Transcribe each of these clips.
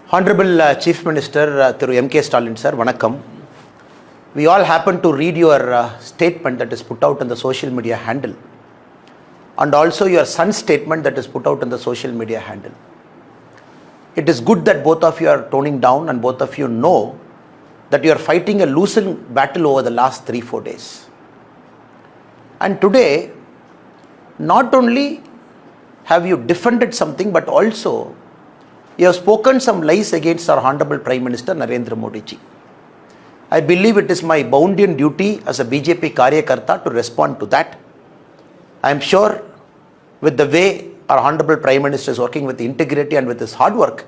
Honorable Chief Minister Thiru M.K. Stalin sir, Vanakkam. We all happen to read your statement that is put out on the social media handle, and also your son's statement that is put out on the social media handle. It is good that both of you are toning down and both of you know that you are fighting a losing battle over the last 3-4 days. And today, not only have you defended something, but also you have spoken some lies against our Honorable Prime Minister Narendra Modi ji. I believe it is my bounden duty as a BJP Karyakarta to respond to that. I am sure with the way our Honorable Prime Minister is working with integrity and with his hard work,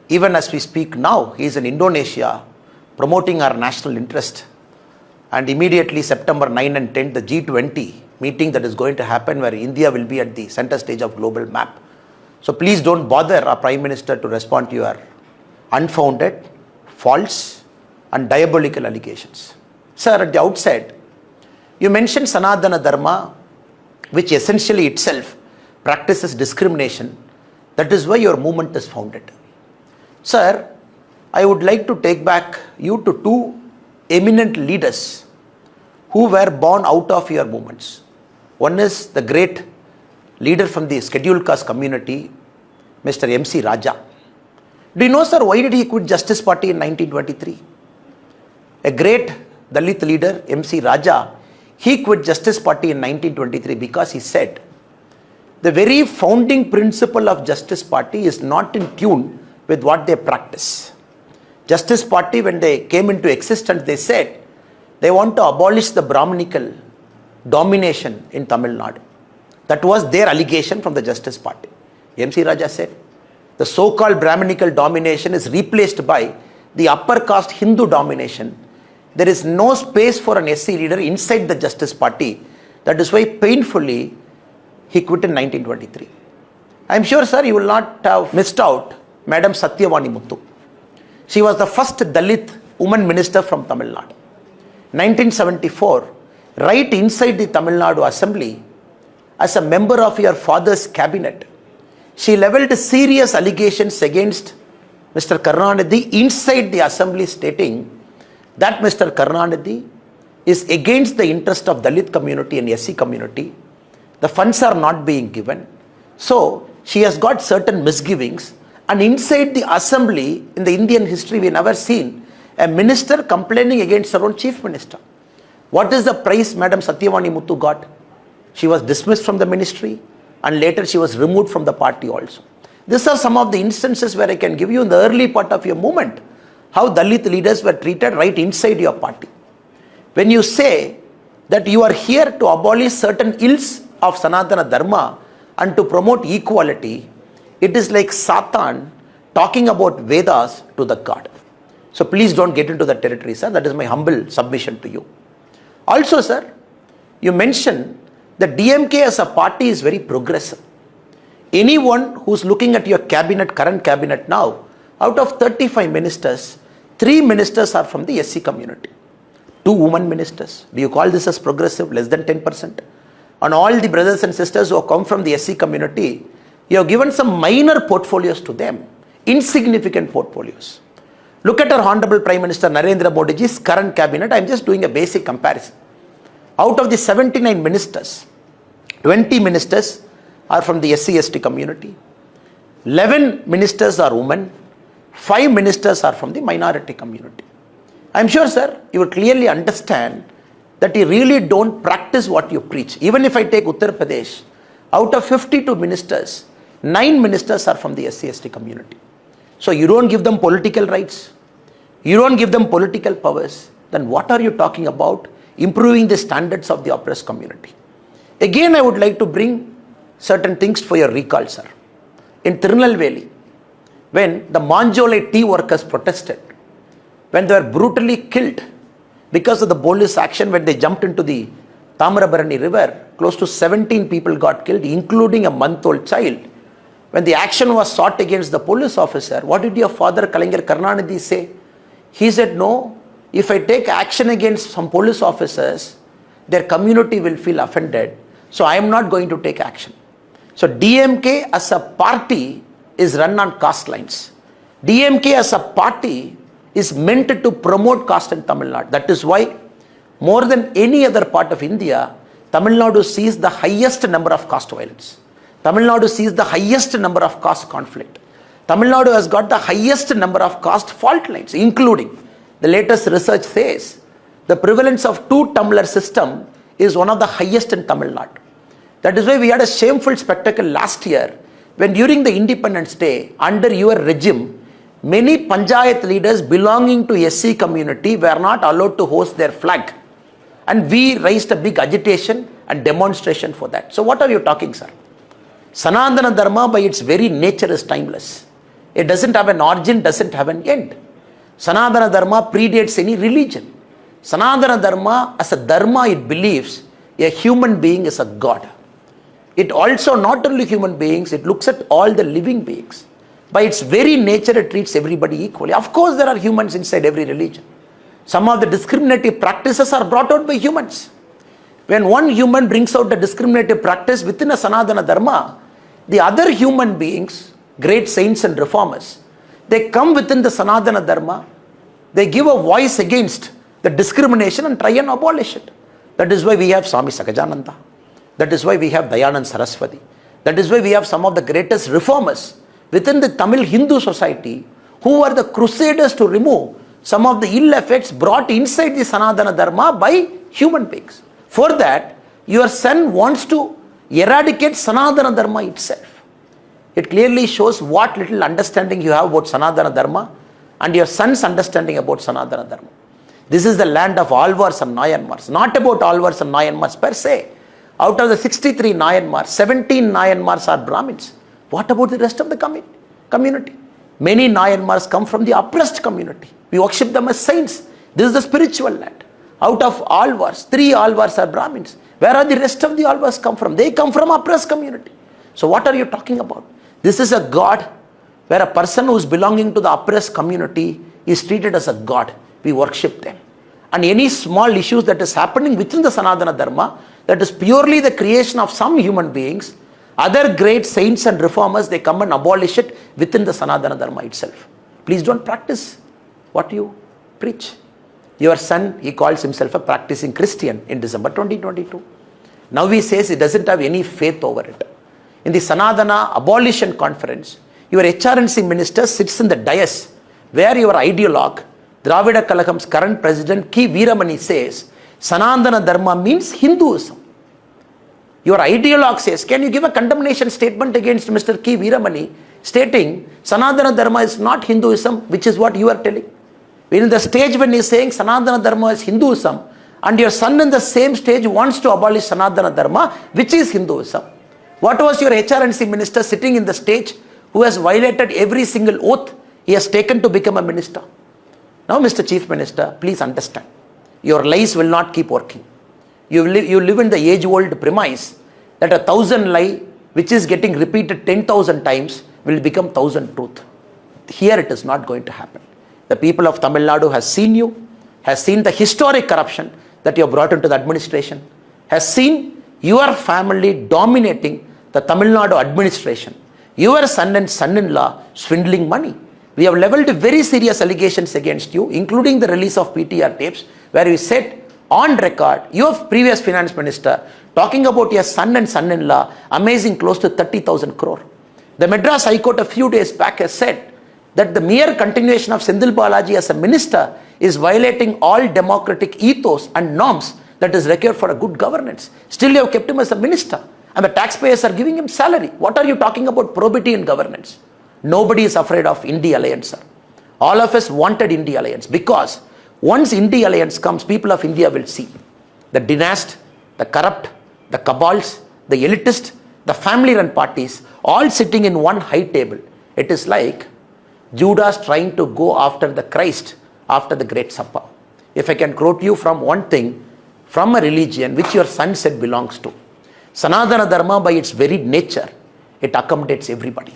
even as we speak now, he is in Indonesia promoting our national interest. And immediately September 9 and 10, the G20 meeting that is going to happen where India will be at the center stage of global map. So please don't bother our Prime Minister to respond to your unfounded, false and diabolical allegations. Sir, at the outset, you mentioned Sanatana Dharma, which essentially itself practices discrimination. That is why your movement is founded. Sir, I would like to take back you to two eminent leaders who were born out of your movements. One is the great leader from the scheduled caste community, Mr. MC Raja. Do you know, sir, why did he quit Justice Party in 1923? A great Dalit leader, MC Raja, he quit Justice Party in 1923 because he said, the very founding principle of Justice Party is not in tune with what they practice. Justice Party, when they came into existence, they said they want to abolish the Brahminical domination in Tamil Nadu. That was their allegation from the Justice Party. MC Raja said, the so-called Brahminical domination is replaced by the upper caste Hindu domination. There is no space for an SC leader inside the Justice Party. That is why painfully he quit in 1923. I am sure, sir, you will not have missed out Madam Satyavani Muthu. She was the first Dalit woman minister from Tamil Nadu. 1974, right inside the Tamil Nadu Assembly, as a member of your father's cabinet, she leveled serious allegations against Mr. Karunanidhi inside the assembly, stating that Mr. Karunanidhi is against the interest of Dalit community and SC community. The funds are not being given. So she has got certain misgivings. And inside the assembly, in the Indian history, we never seen a minister complaining against her own chief minister. What is the price Madam Satyavani Muthu got? She was dismissed from the ministry and later she was removed from the party also. These are some of the instances where I can give you in the early part of your movement how Dalit leaders were treated right inside your party. When you say that you are here to abolish certain ills of Sanatana Dharma and to promote equality, it is like Satan talking about Vedas to the God. So please don't get into that territory, sir. That is my humble submission to you. Also, sir, you mentioned that DMK as a party is very progressive. Anyone who's looking at your cabinet, current cabinet now, out of 35 ministers, 3 ministers are from the SC community. 2 women ministers. Do you call this as progressive? Less than 10%. And all the brothers and sisters who have come from the SC community, you have given some minor portfolios to them, insignificant portfolios. Look at our Honorable Prime Minister Narendra Modi ji's current cabinet. I am just doing a basic comparison. Out of the 79 ministers, 20 ministers are from the SC/ST community, 11 ministers are women, 5 ministers are from the minority community. I am sure, sir, you will clearly understand that you really don't practice what you preach. Even if I take Uttar Pradesh, out of 52 ministers, 9 ministers are from the SC/ST community. So you don't give them political rights, you don't give them political powers, then what are you talking about improving the standards of the oppressed community? Again, I would like to bring certain things for your recall, sir. In Tirunelveli, when the Manjolai tea workers protested, when they were brutally killed because of the police action, when they jumped into the Tamarabarani river, close to 17 people got killed, including a month-old child. When the action was sought against the police officer, what did your father, Kalaignar Karunanidhi, say? He said, no, if I take action against some police officers, their community will feel offended. So I am not going to take action. So DMK as a party is run on caste lines. DMK as a party is meant to promote caste in Tamil Nadu. That is why, more than any other part of India, Tamil Nadu sees the highest number of caste violence. Tamil Nadu sees the highest number of caste conflict. Tamil Nadu has got the highest number of caste fault lines, including, the latest research says, the prevalence of two-tumbler system is one of the highest in Tamil Nadu. That is why we had a shameful spectacle last year when during the Independence Day, under your regime, many Panchayat leaders belonging to SC community were not allowed to host their flag. And we raised a big agitation and demonstration for that. So what are you talking, sir? Sanatana Dharma by its very nature is timeless. It doesn't have an origin, doesn't have an end. Sanatana Dharma predates any religion. Sanatana Dharma, as a dharma, it believes a human being is a god. It also not only human beings, it looks at all the living beings. By its very nature, it treats everybody equally. Of course, there are humans inside every religion. Some of the discriminative practices are brought out by humans. When one human brings out a discriminative practice within a Sanatana Dharma, the other human beings, great saints and reformers, they come within the Sanatana Dharma, they give a voice against the discrimination and try and abolish it. That is why we have Swami Sakajananda. That is why we have Dayanand Saraswati. That is why we have some of the greatest reformers within the Tamil Hindu society who are the crusaders to remove some of the ill effects brought inside the Sanatana Dharma by human beings. For that, your son wants to eradicate Sanatana Dharma itself. It clearly shows what little understanding you have about Sanatana Dharma and your son's understanding about Sanatana Dharma. This is the land of Alvars and Nayanmars, not about Alvars and Nayanmars per se. Out of the 63 Nayanmars, 17 Nayanmars are Brahmins. What about the rest of the community? Many Nayanmars come from the oppressed community. We worship them as saints. This is the spiritual land. Out of Alvars, 3 Alvars are Brahmins. Where are the rest of the Alvars come from? They come from oppressed community. So what are you talking about? This is a god where a person who is belonging to the oppressed community is treated as a god. We worship them. And any small issues that is happening within the Sanatana Dharma, that is purely the creation of some human beings, other great saints and reformers, they come and abolish it within the Sanatana Dharma itself. Please don't practice what you preach. Your son, he calls himself a practicing Christian in December 2022. Now he says he doesn't have any faith over it. In the Sanatana Abolition Conference, your HRNC minister sits in the dais where your ideologue, Dravida Kalagam's current president, K. Veeramani, says Sanatana Dharma means Hinduism. Your ideologue says, can you give a condemnation statement against Mr. K. Veeramani stating Sanatana Dharma is not Hinduism, which is what you are telling. In the stage when he is saying Sanatana Dharma is Hinduism, and your son in the same stage wants to abolish Sanatana Dharma, which is Hinduism. What was your HRNC minister sitting in the stage who has violated every single oath he has taken to become a minister? Now, Mr. Chief Minister, please understand, your lies will not keep working. You live in the age-old premise that 1,000 lie which is getting repeated 10,000 times will become 1,000 truth. Here it is not going to happen. The people of Tamil Nadu has seen you, has seen the historic corruption that you have brought into the administration, has seen your family dominating the Tamil Nadu administration, your son and son-in-law swindling money. We have leveled very serious allegations against you, including the release of PTR tapes, where you said on record, your previous finance minister, talking about your son and son-in-law amazing close to 30,000 crore. The Madras High Court a few days back has said that the mere continuation of Sendil Balaji as a minister is violating all democratic ethos and norms that is required for a good governance. Still you have kept him as a minister and the taxpayers are giving him salary. What are you talking about probity in governance? Nobody is afraid of India alliance, sir. All of us wanted India alliance because once India alliance comes, people of India will see the dynast, the corrupt, the cabals, the elitist, the family-run parties all sitting in one high table. It is like Judas trying to go after the Christ after the Great Supper. If I can quote you from one thing, from a religion which your son said belongs to. Sanatana Dharma by its very nature, it accommodates everybody.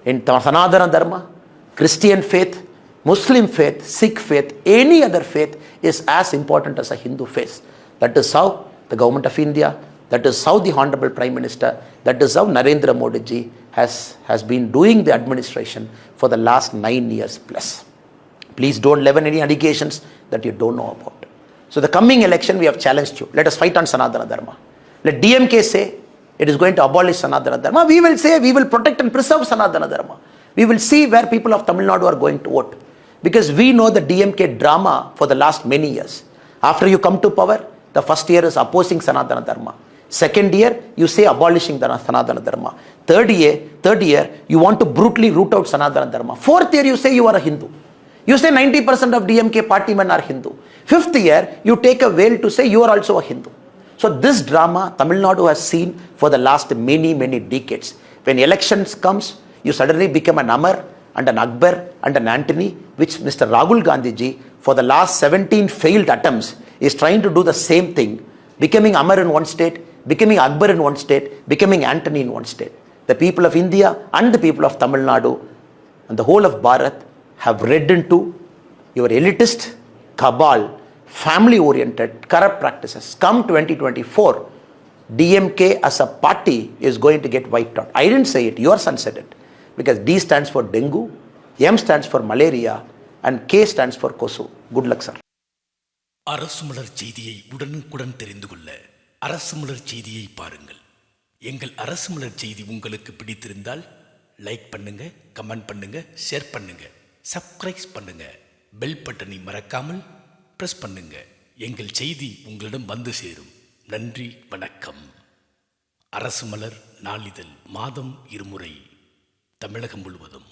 In Sanatana Dharma, Christian faith, Muslim faith, Sikh faith, any other faith is as important as a Hindu faith. That is how the government of India, That is how the Honorable Prime Minister, that is how Narendra Modi ji has been doing the administration for the last 9 years plus. Please don't level any allegations that you don't know about. So the coming election, we have challenged you. Let us fight on Sanatana Dharma. Let DMK say it is going to abolish Sanatana Dharma. We will say we will protect and preserve Sanatana Dharma. We will see where people of Tamil Nadu are going to vote. Because we know the DMK drama for the last many years. After you come to power, the first year is opposing Sanatana Dharma. Second year, you say abolishing the Sanatana Dharma. Third year, you want to brutally root out Sanatana Dharma. Fourth year, you say you are a Hindu. You say 90% of DMK party men are Hindu. Fifth year, you take a veil to say you are also a Hindu. So this drama, Tamil Nadu has seen for the last many, many decades. When elections comes, you suddenly become an Amar and an Akbar and an Antony, which Mr. Rahul Gandhi ji, for the last 17 failed attempts, is trying to do the same thing, becoming Amar in one state, becoming Akbar in one state, becoming Antony in one state. The people of India and the people of Tamil Nadu and the whole of Bharat have read into your elitist, cabal, family-oriented, corrupt practices. Come 2024, DMK as a party is going to get wiped out. I didn't say it, your son said it. Because D stands for dengue, M stands for malaria, and K stands for Kosu. Good luck, sir. அரசுமலர் செய்தியை உடனுக்குடன் தெரிந்து கொள்ள அரசுமலர் செய்தியை பாருங்கள். எங்கள் அரசுமலர் செய்தி உங்களுக்கு பிடித்திருந்தால் லைக் பண்ணுங்க, கமெண்ட் பண்ணுங்க, ஷேர் பண்ணுங்க, சப்ஸ்கிரைப் பண்ணுங்க, பெல் பட்டனை மறக்காமல் பிரஸ் பண்ணுங்க. எங்கள் செய்தி உங்களிடம் வந்து சேரும். நன்றி, வணக்கம். அரசுமலர் நாளிதழ் மாதம் 2 முறை தமிழகம் முழுவதும்.